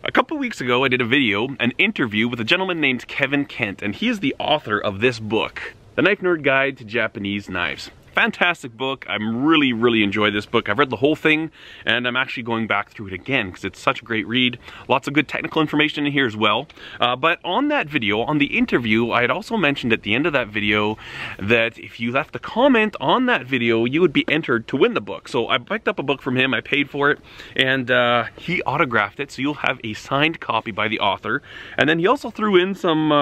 A couple weeks ago, I did a video, an interview with a gentleman named Kevin Kent, and he is the author of this book, The Knife Nerd Guide to Japanese Knives. Fantastic book. I'm really enjoyed this book. I've read the whole thing, and I'm actually going back through it again because it's such a great read. Lots of good technical information in here as well. But on that video, on the interview, I had also mentioned at the end of that video that if you left a comment on that video, you would be entered to win the book. So I picked up a book from him, I paid for it, and he autographed it, so you'll have a signed copy by the author. And then he also threw in some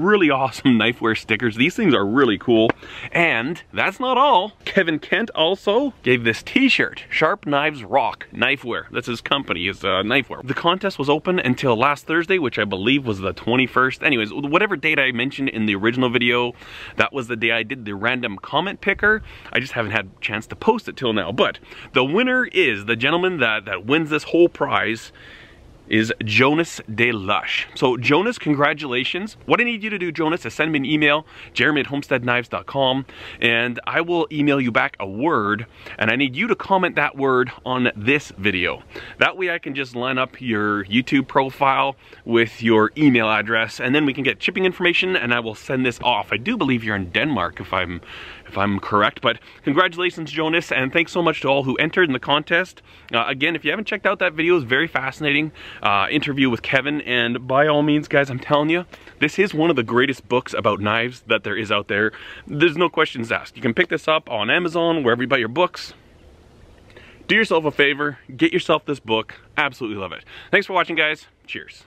really awesome knifeware stickers. These things are really cool. And that's not all. Kevin Kent also gave this t-shirt, Sharp Knives Rock Knifeware. That's his company, his knifeware. The contest was open until last Thursday, which I believe was the 21st. Anyways, whatever date I mentioned in the original video, that was the day I did the random comment picker. I just haven't had a chance to post it till now. But the winner is, the gentleman that wins this whole prize is Jonas De Lush. So Jonas, congratulations. What I need you to do, Jonas, is send me an email, jeremy@homesteadknives.com, and I will email you back a word, and I need you to comment that word on this video. That way I can just line up your YouTube profile with your email address, and then we can get shipping information, and I will send this off. I do believe you're in Denmark, if I'm correct, but congratulations, Jonas, and thanks so much to all who entered in the contest. Again, if you haven't checked out that video, it's very fascinating interview with Kevin, and by all means, guys, I'm telling you, this is one of the greatest books about knives that there is out there. There's no questions asked. You can pick this up on Amazon, wherever you buy your books. Do yourself a favor, get yourself this book. Absolutely love it. Thanks for watching, guys. Cheers.